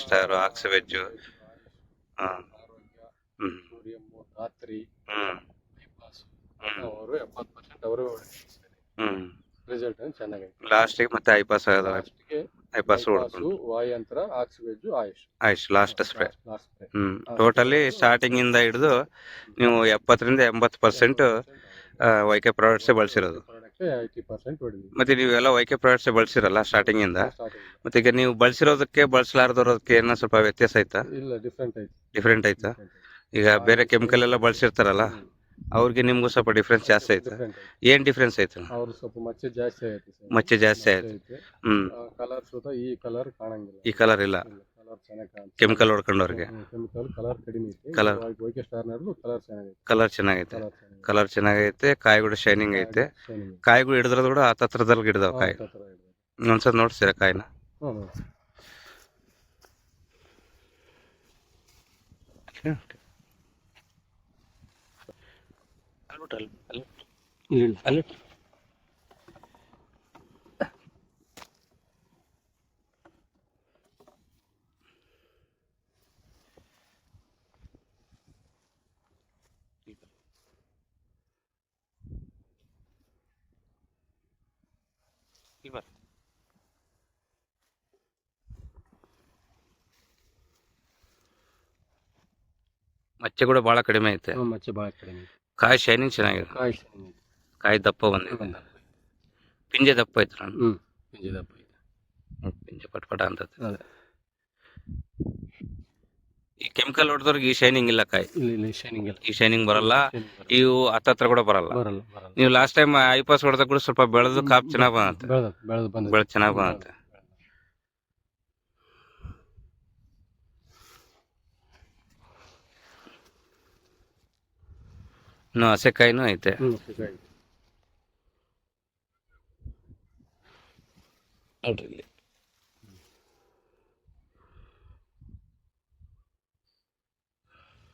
Star axe veg. ಹಾಂ. ಆರೋಗ್ಯ, ಹ್ಞೂ ಸೂರ್ಯಮ್ಮು, ಧಾತ್ರಿ, ಹ್ಞೂ ಬೈಪಾಸ್ ಹ್ಞೂ ಅವರು 70% ಅವರು ಹ್ಞೂ ರಿಸಲ್ಟ್ ಚೆನ್ನಾಗೈತೆ. ಲಾಸ್ಟಿಗೆ ಮತ್ತೆ ಐಪಾಸ್ ಆಗೋದು. ಲಾಸ್ಟ್ಗೆ ಐಪಾಸ್ ಬೈಪಾಸು, ಹೊಡ್ಕೊಂಡು ವಾಯಂತ್ರ, ಆಕ್ಸಿವೆಜ್, ಆಯುಷ್ ಆಯ್ತು last spray. Last spray. Totally ಸ್ಟಾರ್ಟಿಂಗಿಂದ ಹಿಡಿದು ನೀವು 70-80% ವೈಕೆ ಪ್ರಾಡಕ್ಟ್ಸೇ ಬಳಸಿರೋದು. ಪ್ರಾಡಕ್ಟ್ 80% ಹೊಡಿದ್ವಿ. ಮತ್ತೆ ನೀವೆಲ್ಲ ವೈಕೆ ಪ್ರಾಡಕ್ಟ್ಸೇ ಬಳಸಿರಲ್ಲ ಸ್ಟಾರ್ಟಿಂಗಿಂದ. ಸ್ಟಾರ್ಟಿಂಗ್ ಮತ್ತೆ ಈಗ ನೀವು ಬಳಸಿರೋದಕ್ಕೆ ಬಳಸಲಾರ್ದಿರೋದಕ್ಕೆ ಏನೋ ಸ್ವಲ್ಪ ವ್ಯತ್ಯಾಸ ಆಯ್ತಾ? ಇಲ್ಲ, ಡಿಫ್ರೆಂಟ್ ಐತೆ. ಡಿಫ್ರೆಂಟ್ ಆಯ್ತಾ? ಈಗ ಬೇರೆ ಕೆಮಿಕಲ್ ಎಲ್ಲ ಬಳಸಿರ್ತಾರಲ್ಲ, ಅವ್ರಿಗೆ ನಿಮ್ಗೂ ಸ್ವಲ್ಪ ಡಿಫ್ರೆನ್ಸ್ ಜಾಸ್ತಿ ಆಯ್ತು. ಡಿಫ್ರೆಂಟ್ ಐತೆ. ಏನು ಡಿಫ್ರೆನ್ಸ್ ಆಯ್ತು? ಅವ್ರು ಸ್ವಲ್ಪ ಮಚ್ಚೆ ಜಾಸ್ತಿ ಐತೆ ಸರ್. ಮಚ್ಚೆ ಜಾಸ್ತಿ ಆಯ್ತು. ಕಲರ್ ಸುತ್ತ ಈ ಕಲರ್ ಕಾಣಂಗಿಲ್ಲ. ಈ ಕಲರ್ ಇಲ್ಲ, ಕಲರ್ ಚೆನ್ನಾಗಿ ಕಾಣುತ್ತೆ. ಕೆಮಿಕಲ್ ಹೊಡ್ಕೊಂಡವ್ರಿಗೆ. ಕೆಮಿಕಲ್ ಕಲರ್ ಕಡಿಮೆ ಐತೆ. ಕಲರ್ ವೈಕೆ ಸ್ಟಾರ್ನರ್ದು ಕಲರ್ ಚೆನ್ನಾಗೈತೆ. ಕಲರ್ ಚೆನ್ನಾಗೈತೆ. ಕಲರ್ ಚೆನ್ನಾಗೈತೆ. ಕಲರ್ ಚೆನ್ನಾಗೈತೆ, ಕಾಯಿಗಳು ಶೈನಿಂಗ್ ಐತೆ. Shining. ಕಾಯಿಗಳು ಹಿಡಿದ್ರದ್ದು ಕೂಡ ಹತ್ತತ್ರದಲ್ಲಿ ಹಿಡಿದಾವ ಕಾಯಿ. ಆ ಥರ ಇದೆ. ಒಂದ್ಸಲ ನೋಡ್ತೀರಾ ಕಾಯಿನ? ಹ್ಞೂ. ಅಲ್ಲಿ ಮಚ್ಚೆ ಕೂಡ ಬಹಳ ಕಡಿಮೆ ಐತೆ. ಮಚ್ಚೆ ಭಾಳ ಕಡಿಮೆ ಐತೆ. ಕಾಯಿ ಶೈನಿಂಗ್ ಚೆನ್ನಾಗಿದೆ. ಕಾಯಿ shining ಐತೆ. ಕಾಯಿ ದಪ್ಪ ಬಂದಿದೆ. ಪಿಂಜೆ ದಪ್ಪ ಐತೆ ನಾನು. ಪಿಂಜೆ ದಪ್ಪ ಐತೆ. ಪಿಂಜೆ ಪಟ್ಪಟ ಅಂತ. ಅದೇ. ಈ ಕೆಮಿಕಲ್ ಹೊಡೆದವ್ರಿಗೆ ಈ ಶೈನಿಂಗ್ ಇಲ್ಲ ಕಾಯಿ. ಇಲ್ಲಿ ಶೈನಿಂಗ್ ಇಲ್ಲ. ಈ ಶೈನಿಂಗ್ ಬರಲ್ಲ. ಇವು ಹತ್ತತ್ರ ಕೂಡ ಬರಲ್ಲ. ಬರಲ್ಲ. ನೀವು ಲಾಸ್ಟ್ ಟೈಮ್ ಐಪಾಸ್ ಹೊಡೆದಾಗ ಕೂಡ ಸ್ವಲ್ಪ ಬೆಳೆದು ಕಾಪ್ ಚೆನ್ನಾಗಿ ಬಂದಂತೆ. ಬೆಳೆದು ಬಂದ. ಬೆಳೆದು ಚೆನ್ನಾಗಿ ಬಂದಂತೆ. ಇನ್ನು ಹಸೆಕಾಯಿನೂ ಐತೆ. ನೋಡ್ರಿ ಇಲ್ಲಿ.